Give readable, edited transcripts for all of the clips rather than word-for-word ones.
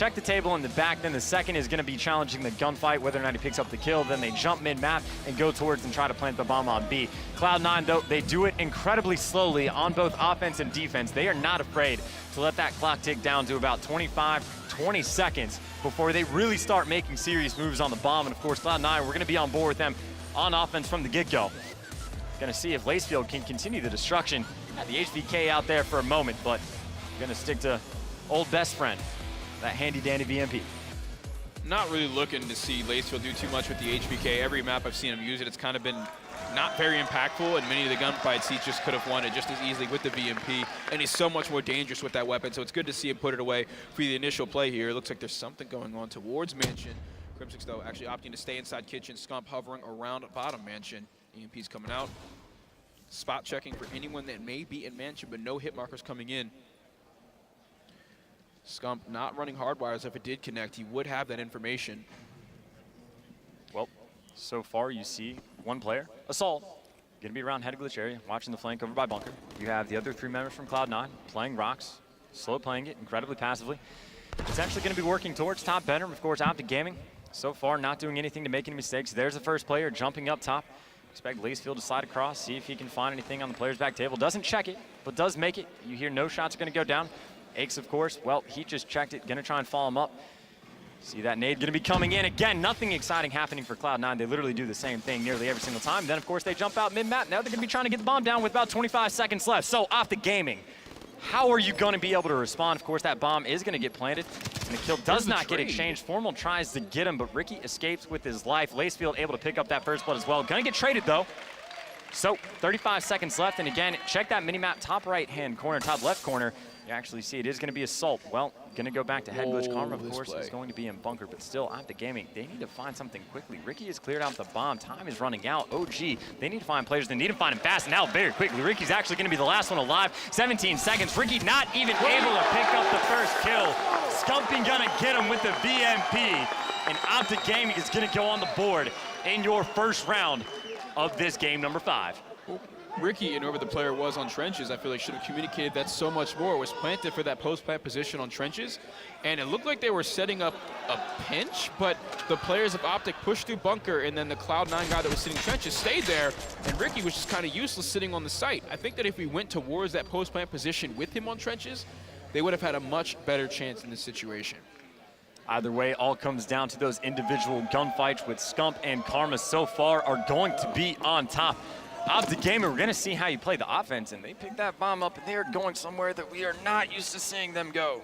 check the table in the back. Then the second is going to be challenging the gunfight, whether or not he picks up the kill. Then they jump mid-map and go towards and try to plant the bomb on B. Cloud9, though, they do it incredibly slowly on both offense and defense. They are not afraid to let that clock tick down to about 25, 20 seconds before they really start making serious moves on the bomb. And of course, Cloud9, we're going to be on board with them on offense from the get-go. Going to see if Lacefield can continue the destruction. Had the HVK out there for a moment, but going to stick to old best friend, that handy-dandy VMP. Not really looking to see Lacefield do too much with the HVK. Every map I've seen him use it, it's kind of been not very impactful, and many of the gunfights he just could have won it just as easily with the VMP, and he's so much more dangerous with that weapon, so it's good to see him put it away for the initial play here. It looks like there's something going on towards Mansion. Crimsix, though, actually opting to stay inside Kitchen. Scump hovering around bottom Mansion. EMP's coming out. Spot checking for anyone that may be in Mansion, but no hit markers coming in. Scump not running hardwires. If it did connect, he would have that information. Well, so far you see one player, Assault, going to be around head glitch area, watching the flank over by Bunker. You have the other 3 members from Cloud9 playing rocks, slow playing it incredibly passively. It's actually going to be working towards top bedroom, of course, OpTic Gaming. So far, not doing anything to make any mistakes. There's the first player jumping up top. Expect Lacefield to slide across, see if he can find anything on the player's back table. Doesn't check it, but does make it. You hear no shots are going to go down. Aches, of course, well, he just checked it. Going to try and follow him up. See that nade going to be coming in. Again, nothing exciting happening for Cloud9. They literally do the same thing nearly every single time. Then, of course, they jump out mid-map. Now they're going to be trying to get the bomb down with about 25 seconds left. So, OpTic Gaming, how are you going to be able to respond? Of course, that bomb is going to get planted. And the kill does not get exchanged. Formal tries to get him, but Ricky escapes with his life. Lacefield able to pick up that first blood as well. Going to get traded, though. So, 35 seconds left. And again, check that mini-map top right-hand corner, top left corner. You actually see it is going to be Assault. Well, going to go back to head glitch. Karma, of course, is going to be in Bunker, but still, OpTic Gaming, they need to find something quickly. Ricky has cleared out the bomb. Time is running out. OG, they need to find players. They need to find him fast and out very quickly. Ricky's actually going to be the last one alive. 17 seconds. Ricky not even able to pick up the first kill. Scumping going to get him with the VMP. And OpTic Gaming is going to go on the board in your first round of this game number 5. Ricky, and whoever the player was on Trenches, I feel like should have communicated that so much more. Was planted for that post-plant position on Trenches, and it looked like they were setting up a pinch, but the players of OpTic pushed through Bunker, and then the Cloud9 guy that was sitting Trenches stayed there, and Ricky was just kind of useless sitting on the site. I think that if we went towards that post-plant position with him on Trenches, they would have had a much better chance in this situation. Either way, all comes down to those individual gunfights with Scump and Karma so far are going to be on top. OpTic Gaming, we're going to see how you play the offense, and they pick that bomb up, and they are going somewhere that we are not used to seeing them go.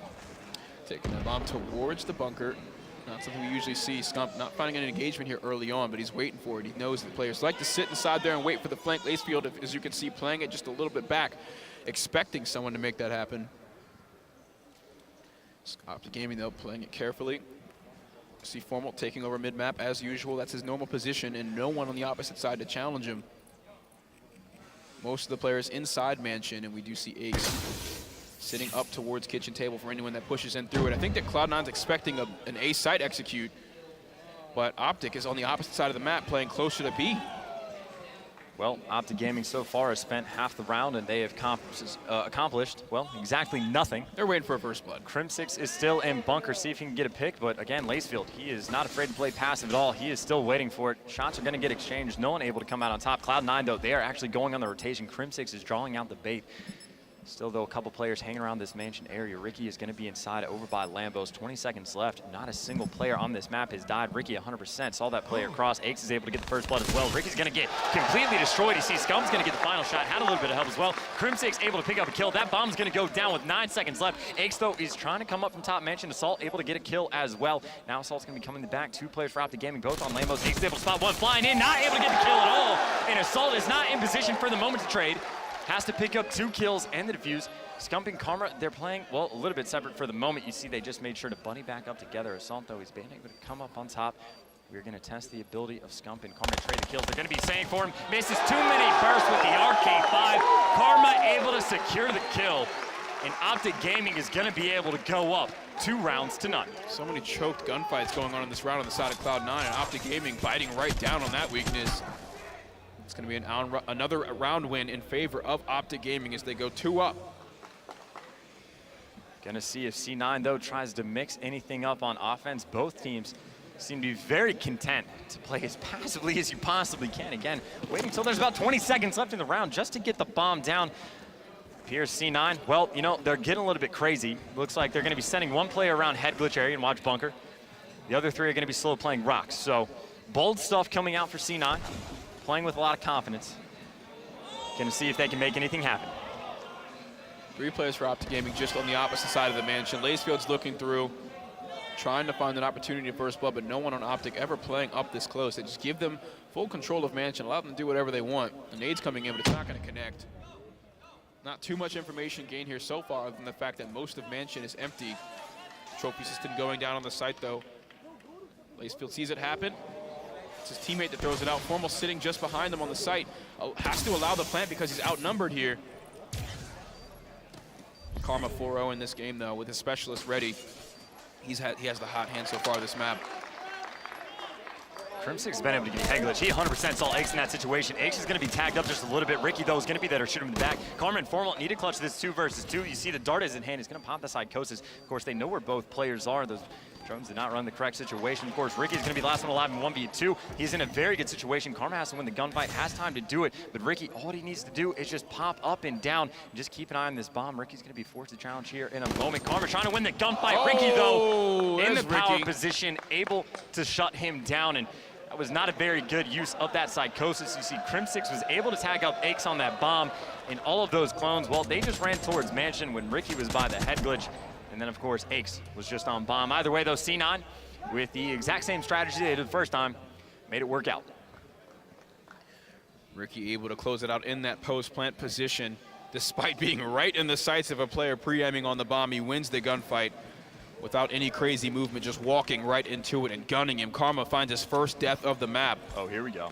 Taking that bomb towards the Bunker. Not something we usually see. Scump not finding an engagement here early on, but he's waiting for it. He knows the players like to sit inside there and wait for the flank. Lacefield, as you can see, playing it just a little bit back, expecting someone to make that happen. OpTic Gaming, though, playing it carefully. See Formal taking over mid-map as usual. That's his normal position, and no one on the opposite side to challenge him. Most of the players inside Mansion, and we do see Ace sitting up towards kitchen table for anyone that pushes in through it. I think that Cloud9's expecting an A site execute, but OpTic is on the opposite side of the map playing closer to B. Well, OpTic Gaming so far has spent half the round, and they have accomplished, well, exactly nothing. They're waiting for a first blood. Crimsix is still in Bunker, see if he can get a pick, but again, Lacefield, he is not afraid to play passive at all. He is still waiting for it. Shots are going to get exchanged. No one able to come out on top. Cloud9, though, they are actually going on the rotation. Crimsix is drawing out the bait. Still, though, a couple players hanging around this Mansion area. Ricky is going to be inside over by Lambos. 20 seconds left. Not a single player on this map has died. Ricky 100% saw that player cross. Aches is able to get the first blood as well. Ricky's going to get completely destroyed. You see Scump's going to get the final shot. Had a little bit of help as well. Crimsix able to pick up a kill. That bomb's going to go down with 9 seconds left. Aches, though, is trying to come up from top Mansion. Assault able to get a kill as well. Now Assault's going to be coming in the back. 2 players for OpTic Gaming, both on Lambos. Aches is able to spot one, flying in, not able to get the kill at all. And Assault is not in position for the moment to trade. Has to pick up 2 kills and the defuse. Scump and Karma, they're playing, well, a little bit separate for the moment. You see they just made sure to bunny back up together. Assault, though, he's been able to come up on top. We're going to test the ability of Scump and Karma to trade the kills. They're going to be saying for him, misses too many bursts with the RK5. Karma able to secure the kill. And OpTic Gaming is going to be able to go up 2 rounds to none. So many choked gunfights going on in this round on the side of Cloud9, and OpTic Gaming biting right down on that weakness. It's going to be another round win in favor of OpTic Gaming as they go 2 up. Gonna see if C9, though, tries to mix anything up on offense. Both teams seem to be very content to play as passively as you possibly can. Again, waiting until there's about 20 seconds left in the round just to get the bomb down. Here's C9. Well, you know, they're getting a little bit crazy. Looks like they're gonna be sending one player around head glitch area and watch bunker. The other three are gonna be slow playing rocks. So bold stuff coming out for C9, playing with a lot of confidence. Gonna see if they can make anything happen. 3 players for OpTic Gaming just on the opposite side of the mansion. Lacefield's looking through, trying to find an opportunity for first blood, but no one on OpTic ever playing up this close. They just give them full control of mansion, allow them to do whatever they want. The nade's coming in, but it's not gonna connect. Not too much information gained here so far, other than the fact that most of mansion is empty. Trophy system going down on the site, though. Lacefield sees it happen. It's his teammate that throws it out. Formal sitting just behind them on the site. Has to allow the plant because he's outnumbered here. Karma 4-0 in this game, though, with his specialist ready. He has the hot hand so far this map. Crimsic's been able to get head glitch. He 100% saw Ace in that situation. Ace is going to be tagged up just a little bit. Ricky, though, is going to be there to shoot him in the back. Karma and Formal need to clutch this 2 versus 2. You see the dart is in hand. He's going to pop the psychosis. Of course, they know where both players are. Those drones did not run the correct situation. Of course, Ricky's going to be last one alive in 1v2. He's in a very good situation. Karma has to win the gunfight, has time to do it. But Ricky, all he needs to do is just pop up and down. And just keep an eye on this bomb. Ricky's going to be forced to challenge here in a moment. Karma trying to win the gunfight. Ricky, though, in the power position, able to shut him down. And that was not a very good use of that psychosis. You see, Crimsix was able to tag up Aches on that bomb, and all of those clones, well, they just ran towards mansion when Ricky was by the head glitch. And then, of course, Aches was just on bomb. Either way, though, C9, with the exact same strategy they did the first time, made it work out. Ricky able to close it out in that post-plant position. Despite being right in the sights of a player pre-aiming on the bomb, he wins the gunfight without any crazy movement, just walking right into it and gunning him. Karma finds his first death of the map. Oh, here we go.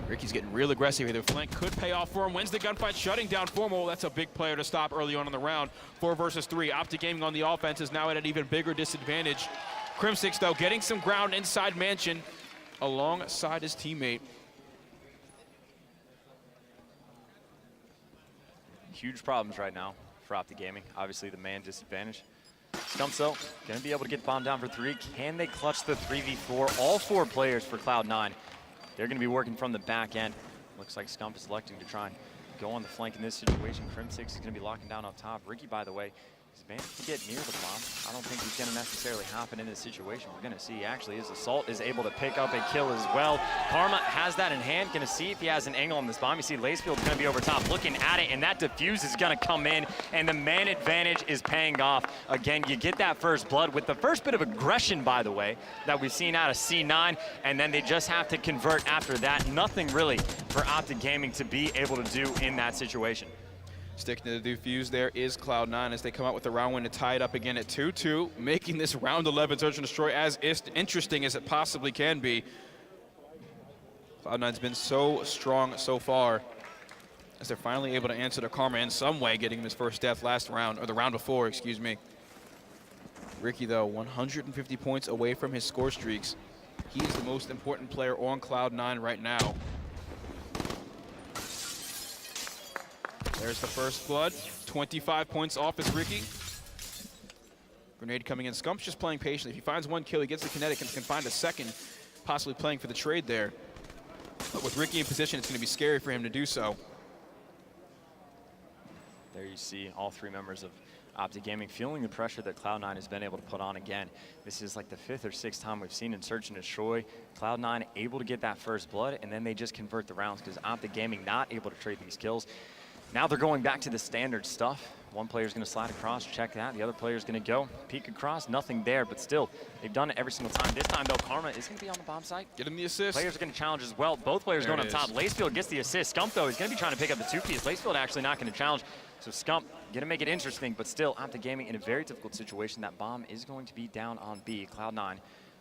Ricky's getting real aggressive here. The flank could pay off for him. Wins the gunfight, shutting down Formal. That's a big player to stop early on in the round. 4 versus 3. OpTic Gaming on the offense is now at an even bigger disadvantage. Crimsix, though, getting some ground inside mansion alongside his teammate. Huge problems right now for OpTic Gaming. Obviously, the man disadvantage. Stumps, though, going to be able to get the bomb down for 3. Can they clutch the 3v4? All 4 players for Cloud9. They're going to be working from the back end. Looks like Scump is electing to try and go on the flank in this situation. Crimsix is going to be locking down up top. Ricky, by the way, he's managed to get near the bomb. I don't think he's going to necessarily happen in this situation. We're going to see, actually, his assault is able to pick up a kill as well. Karma has that in hand. Going to see if he has an angle on this bomb. You see Lacefield's going to be over top looking at it, and that defuse is going to come in, and the man advantage is paying off. Again, you get that first blood with the first bit of aggression, by the way, that we've seen out of C9, and then they just have to convert after that. Nothing really for OpTic Gaming to be able to do in that situation. Sticking to the defuse there is Cloud9 as they come out with the round win to tie it up again at 2-2, making this round 11 Search and Destroy as interesting as it possibly can be. Cloud9's been so strong so far as they're finally able to answer to Karma in some way, getting him his first death last round, or the round before, excuse me. Ricky, though, 150 points away from his score streaks. He's the most important player on Cloud9 right now. There's the first blood. 25 points off is Ricky. Grenade coming in. Scump's just playing patiently. If he finds one kill, he gets the kinetic and can find a second, possibly playing for the trade there. But with Ricky in position, it's going to be scary for him to do so. There you see all 3 members of OpTic Gaming feeling the pressure that Cloud9 has been able to put on again. This is like the 5th or 6th time we've seen in Search and Destroy. Cloud9 able to get that first blood, and then they just convert the rounds because OpTic Gaming not able to trade these kills. Now they're going back to the standard stuff. One player's going to slide across, check that. The other player's going to go, peek across, nothing there, but still, they've done it every single time. This time, though, Karma is going to be on the bomb site. Get him the assist. Players are going to challenge as well. Both players going up top. Lacefield gets the assist. Scump, though, is going to be trying to pick up the 2-piece. Lacefield actually not going to challenge. So Scump going to make it interesting, but still, OpTic Gaming in a very difficult situation. That bomb is going to be down on B. Cloud9,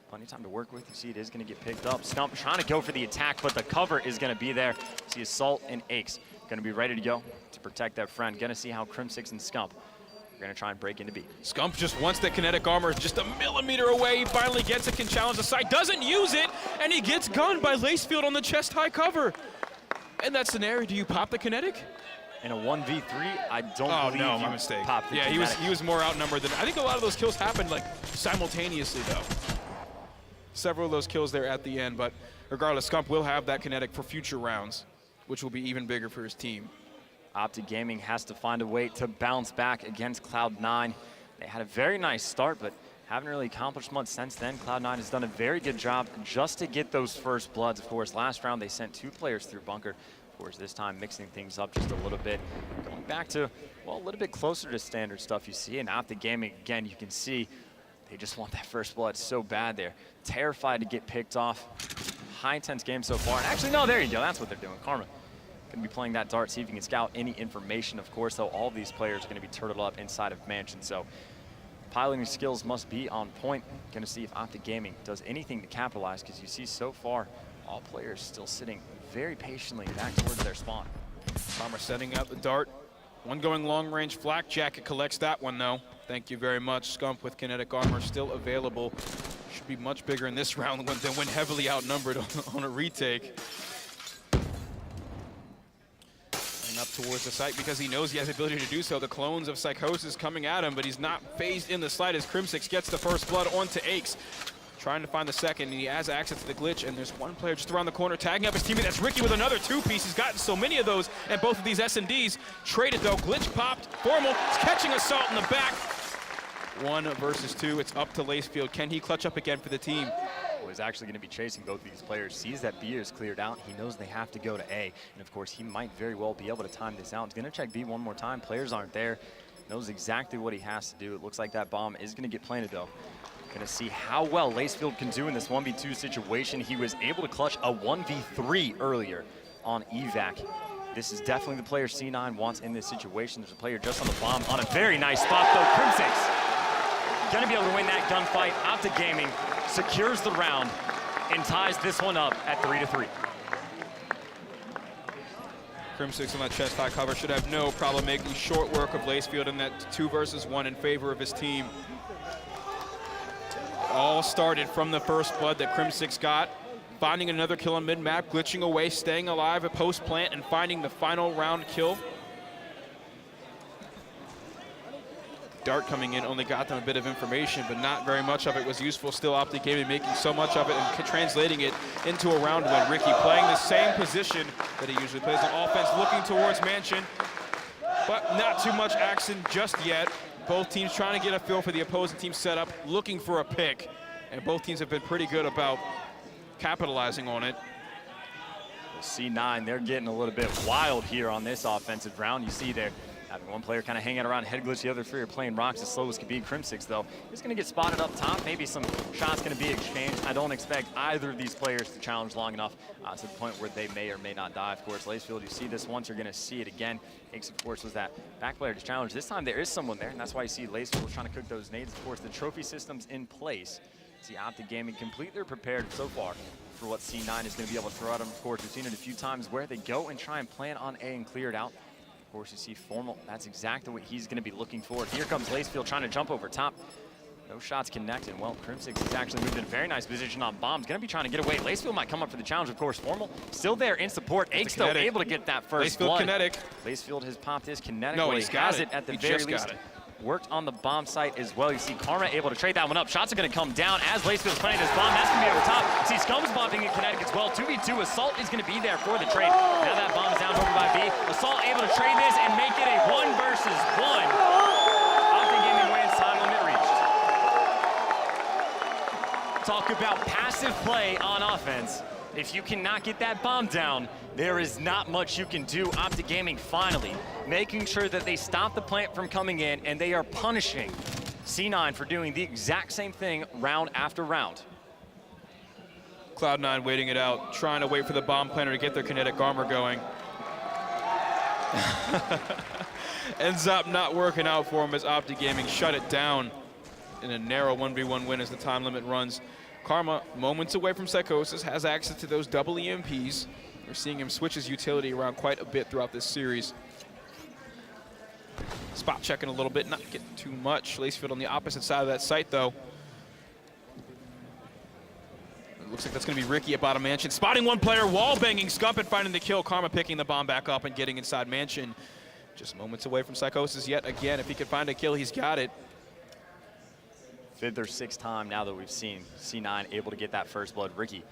plenty of time to work with. You see it is going to get picked up. Scump trying to go for the attack, but the cover is going to be there. See Assault and Aches going to be ready to go to protect their friend. Going to see how Crimsix and Scump are going to try and break into B. Scump just wants the kinetic armor just a millimeter away. He finally gets it, can challenge the site, doesn't use it, and he gets gunned by Lacefield on the chest high cover. And that scenario, do you pop the kinetic? In a 1v3, I don't Oh believe no, you my mistake. popped the Yeah, kinetic. he was more outnumbered than. I think a lot of those kills happened like simultaneously though. Several of those kills there at the end, but regardless, Scump will have that kinetic for future rounds, which will be even bigger for his team. OpTic Gaming has to find a way to bounce back against Cloud9. They had a very nice start, but haven't really accomplished much since then. Cloud9 has done a very good job just to get those first bloods. Of course, last round they sent 2 players through bunker. Of course, this time mixing things up just a little bit. Going back to, well, a little bit closer to standard stuff you see. And OpTic Gaming, again, you can see they just want that first blood so bad there. Terrified to get picked off. High intense game so far. And actually, no, there you go. That's what they're doing. Karma going to be playing that dart, see if he can scout any information. Of course, though, all of these players are going to be turtled up inside of Mansion. So piloting skills must be on point. Going to see if OpTic Gaming does anything to capitalize, because you see so far all players still sitting very patiently back towards their spawn. Karma setting out the dart. One going long range. Flak Jacket collects that one though. Thank you very much. Scump with kinetic armor still available. Should be much bigger in this round than when heavily outnumbered on a retake. And up towards the site because he knows he has the ability to do so. The clones of Psychosis coming at him, but he's not phased in the slightest. Crimsix gets the first blood onto Aches. Trying to find the second, and he has access to the glitch, and there's one player just around the corner tagging up his teammate. That's Ricky with another 2-piece. He's gotten so many of those, and both of these S&Ds traded though. Glitch popped, Formal is catching Assault in the back. 1 versus 2, it's up to Lacefield. Can he clutch up again for the team? Well, he's actually going to be chasing both of these players. Sees that B is cleared out. He knows they have to go to A, and of course he might very well be able to time this out. He's going to check B one more time. Players aren't there. Knows exactly what he has to do. It looks like that bomb is going to get planted though. Going to see how well Lacefield can do in this 1v2 situation. He was able to clutch a 1v3 earlier on evac. This is definitely the player C9 wants in this situation. There's a player just on the bomb on a very nice spot though. Crimsix going to be able to win that gunfight. OpTic Gaming secures the round and ties this one up at 3-3. Crimsix on that chest high cover should have no problem making short work of Lacefield in that 2 versus 1 in favor of his team. All started from the first blood that Crimsix got, finding another kill on mid-map, glitching away, staying alive at post-plant, and finding the final round kill. Dart coming in only got them a bit of information, but not very much of it was useful. Still OpTic Gaming making so much of it and translating it into a round win. Ricky playing the same position that he usually plays on offense, looking towards Mansion, but not too much action just yet. Both teams trying to get a feel for the opposing team setup, looking for a pick, and both teams have been pretty good about capitalizing on it. C9, they're getting a little bit wild here on this offensive round. You see there, having one player kind of hanging around head glitch, the other 3 are playing rocks as slow as can be. Crimsix, though, is going to get spotted up top. Maybe some shots going to be exchanged. I don't expect either of these players to challenge long enough to the point where they may or may not die. Of course, Lacefield, you see this once, you're going to see it again. Aches, of course, was that back player to challenge. This time there is someone there, and that's why you see Lacefield trying to cook those nades. Of course, the trophy system's in place. See OpTic Gaming completely prepared so far for what C9 is going to be able to throw at them. Of course, we've seen it a few times where they go and try and plan on A and clear it out. Of course, you see Formal. That's exactly what he's going to be looking for. Here comes Lacefield trying to jump over top. No shots connected. Well, Crimsix has actually moved in a very nice position on bombs. Going to be trying to get away. Lacefield might come up for the challenge, of course. Formal still there in support. Aches, though, able to get that first Lacefield blood. Kinetic. Lacefield has popped his kinetic. No, well, he's he got has it. it at the He very just least. got it. Worked on the bomb site as well. You see Karma able to trade that one up. Shots are going to come down as Lacefield's planting his bomb. That's going to be over top. See Scum's bombing in kinetic as well. 2v2. Assault is going to be there for the trade. Now that bomb is down over by B. Assault able to trade this and make it a 1 versus 1. OpTic Gaming wins. Time limit reached. Talk about passive play on offense. If you cannot get that bomb down, there is not much you can do. OpTic Gaming finally making sure that they stop the plant from coming in, and they are punishing C9 for doing the exact same thing round after round. Cloud9 waiting it out, trying to wait for the bomb planter to get their kinetic armor going. Ends up not working out for him as OpTic Gaming shut it down in a narrow 1v1 win as the time limit runs. Karma, moments away from Psychosis, has access to those double EMPs. We're seeing him switch his utility around quite a bit throughout this series. Spot checking a little bit, not getting too much. Lacefield on the opposite side of that site, though. It looks like that's going to be Ricky at bottom Mansion. Spotting one player, wall banging Scump and finding the kill. Karma picking the bomb back up and getting inside Mansion. Just moments away from Psychosis yet again. If he can find a kill, he's got it. 5th or 6th time now that we've seen C9 able to get that first blood. Ricky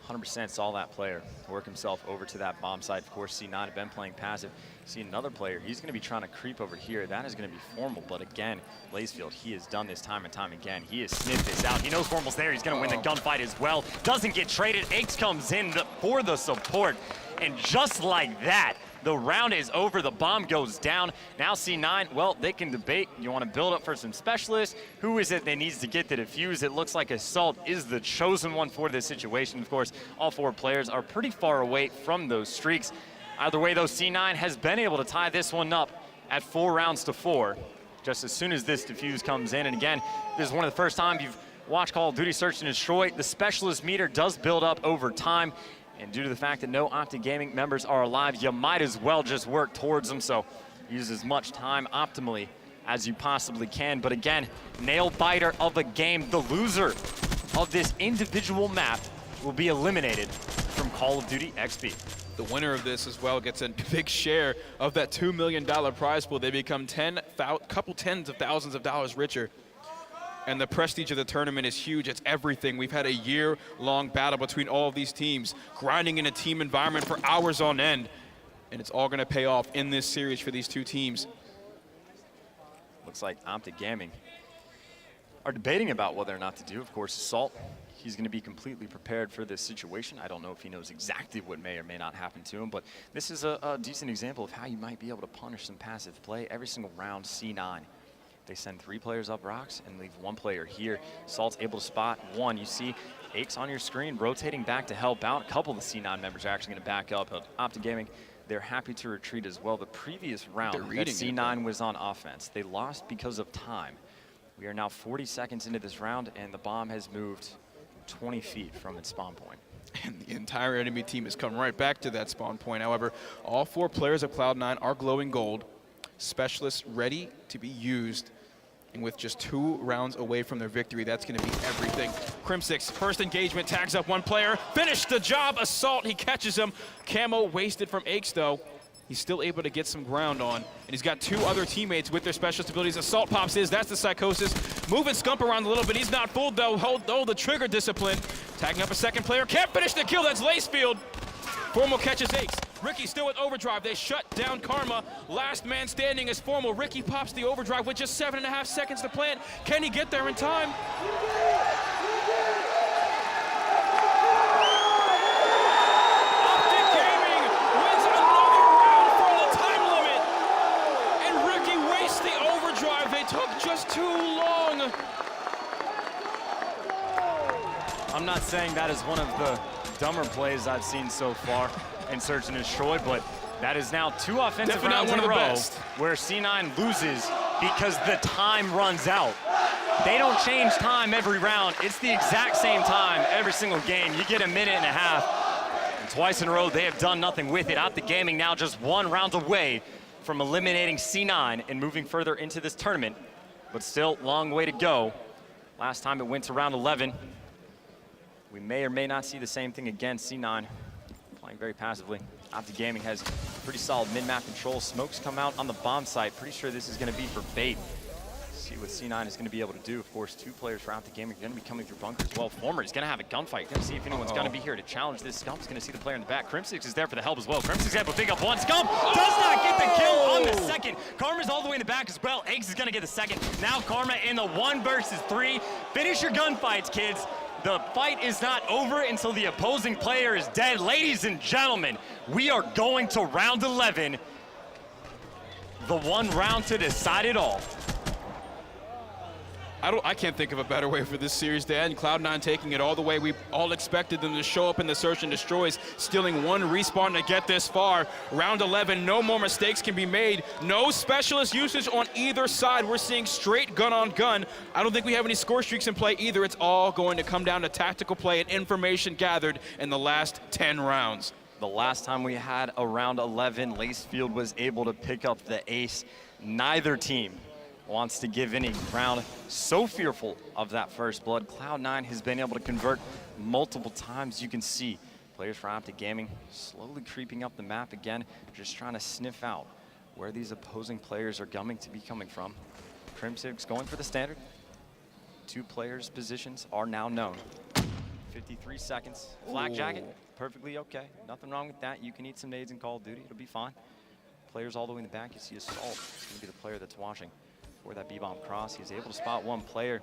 100% saw that player work himself over to that bomb site. Of course, C9 have been playing passive. See another player, he's going to be trying to creep over here. That is going to be Formal, but again, Lacefield, he has done this time and time again. He has sniffed this out. He knows Formal's there. He's going to win the gunfight as well. Doesn't get traded. Aches comes in for the support, and just like that, the round is over. The bomb goes down. Now C9, well, they can debate. You want to build up for some specialists. Who is it that needs to get the defuse? It looks like Assault is the chosen one for this situation. Of course, all 4 players are pretty far away from those streaks. Either way, though, C9 has been able to tie this one up at 4 rounds to 4. Just as soon as this defuse comes in. And again, this is one of the first times you've watched Call of Duty Search and Destroy. The specialist meter does build up over time. And due to the fact that no OpTic Gaming members are alive, you might as well just work towards them. So use as much time optimally as you possibly can. But again, nail biter of a game. The loser of this individual map will be eliminated from Call of Duty XP. The winner of this as well gets a big share of that $2 million prize pool. They become couple tens of thousands of dollars richer. And the prestige of the tournament is huge. It's everything. We've had a year-long battle between all of these teams, grinding in a team environment for hours on end. And it's all going to pay off in this series for these 2 teams. Looks like OpTic Gaming are debating about whether or not to do. Of course, Assault, he's going to be completely prepared for this situation. I don't know if he knows exactly what may or may not happen to him, but this is a decent example of how you might be able to punish some passive play. Every single round, C9. They send 3 players up rocks and leave 1 player here. Salt's able to spot 1. You see Aches on your screen rotating back to help out. A couple of the C9 members are actually going to back up. But OpTic Gaming, they're happy to retreat as well. The previous round that C9 was on offense, they lost because of time. We are now 40 seconds into this round, and the bomb has moved 20 feet from its spawn point. And the entire enemy team has come right back to that spawn point. However, all 4 players of Cloud9 are glowing gold. Specialists ready to be used. And with just 2 rounds away from their victory, that's going to be everything. Crimsix, first engagement, tags up 1 player. Finished the job, Assault, he catches him. Camo wasted from Aches, though. He's still able to get some ground on. And he's got 2 other teammates with their specialist abilities. Assault pops his, that's the Psychosis. Moving Scump around a little bit, he's not fooled, though. Hold the trigger discipline. Tagging up a 2nd player, can't finish the kill, that's Lacefield. Formal catches Aches. Ricky still with overdrive. They shut down Karma. Last man standing is Formal. Ricky pops the overdrive with just 7.5 seconds to plant. Can he get there in time? OpTic Gaming wins another round for the time limit. And Ricky wastes the overdrive. They took just too long. I'm not saying that is one of the dumber plays I've seen so far in Search and Destroy, but that is now 2 offensive rounds in a row where C9 loses because the time runs out. They don't change time every round. It's the exact same time every single game. You get a minute and a half. And twice in a row, they have done nothing with it. OpTic Gaming now just 1 round away from eliminating C9 and moving further into this tournament, but still long way to go. Last time it went to round 11. We may or may not see the same thing again. C9 playing very passively. OpTic Gaming has pretty solid mid-map control. Smokes come out on the bomb site. Pretty sure this is going to be for bait. See what C9 is going to be able to do. Of course, 2 players for OpTic Gaming are going to be coming through bunker as well. Former is going to have a gunfight. Going to see if anyone's going to be here to challenge this. Scump's going to see the player in the back. Crimsix is there for the help as well. Crimsix able to pick up 1. Scump does not get the kill on the 2nd. Karma's all the way in the back as well. Aches is going to get the 2nd. Now Karma in the 1 versus 3. Finish your gunfights, kids. The fight is not over until the opposing player is dead. Ladies and gentlemen, we are going to round 11. The 1 round to decide it all. I can't think of a better way for this series to end. Cloud9 taking it all the way. We all expected them to show up in the Search and Destroys, stealing 1 respawn to get this far. Round 11, no more mistakes can be made. No specialist usage on either side. We're seeing straight gun on gun. I don't think we have any score streaks in play either. It's all going to come down to tactical play and information gathered in the last 10 rounds. The last time we had a round 11, Lacefield was able to pick up the ace. Neither team wants to give any ground. So fearful of that first blood. Cloud9 has been able to convert multiple times. You can see players for OpTic Gaming slowly creeping up the map again, just trying to sniff out where these opposing players are going to be coming from. Crimsix going for the standard. 2 players' positions are now known. 53 seconds. Flak jacket, perfectly okay. Nothing wrong with that. You can eat some nades in Call of Duty. It'll be fine. Players all the way in the back. You see Assault. He's going to be the player that's watching for that B-bomb cross. He's able to spot one player.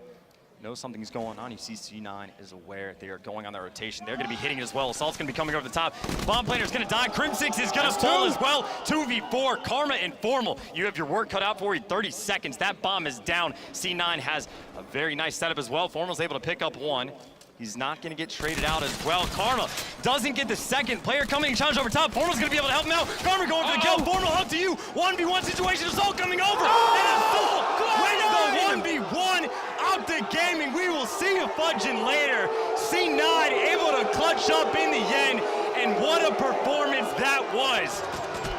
Knows something's going on. You see C9 is aware they are going on their rotation. They're going to be hitting it as well. Assault's going to be coming over the top. Bomb planner's going to die. Crimsix is going to fall as well. 2v4. Karma and Formal. You have your work cut out for you. 30 seconds. That bomb is down. C9 has a very nice setup as well. Formal's able to pick up one. He's not going to get traded out as well. Karma doesn't get the second. Player coming and challenge over top. Formal's going to be able to help him out. Karma going for the kill. Formal up to you. 1v1 situation. Assault coming over. And Assault wins the 1v1. OpTic Gaming, we will see a fudging later. C9 able to clutch up in the end. And what a performance that was.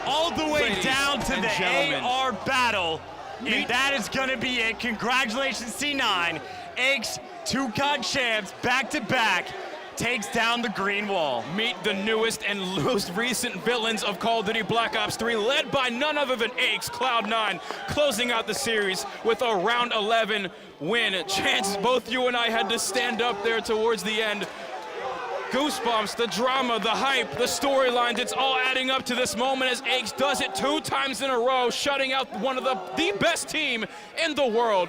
All the way down to the AR battle. And that is going to be it. Congratulations, C9. Aches, 2 CoD champs, back-to-back, takes down the green wall. Meet the newest and most recent villains of Call of Duty Black Ops 3, led by none other than Aches, Cloud9, closing out the series with a round 11 win. Chance, both you and I had to stand up there towards the end. Goosebumps, the drama, the hype, the storylines, it's all adding up to this moment as Aches does it 2 times in a row, shutting out one of the best team in the world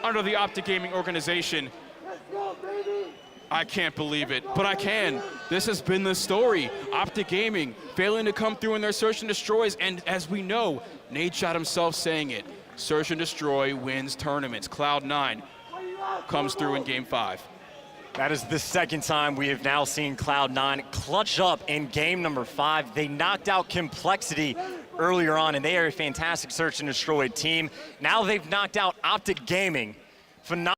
under the OpTic Gaming organization. I can't believe it, but I can. This has been the story. OpTic Gaming failing to come through in their search and destroys, and as we know, Nadeshot himself saying it, search and destroy wins tournaments. Cloud9 comes through in game 5. That is the second time we have now seen Cloud9 clutch up in game number 5. They knocked out Complexity earlier on, and they are a fantastic search and destroy team. Now they've knocked out OpTic Gaming. Phenomenal.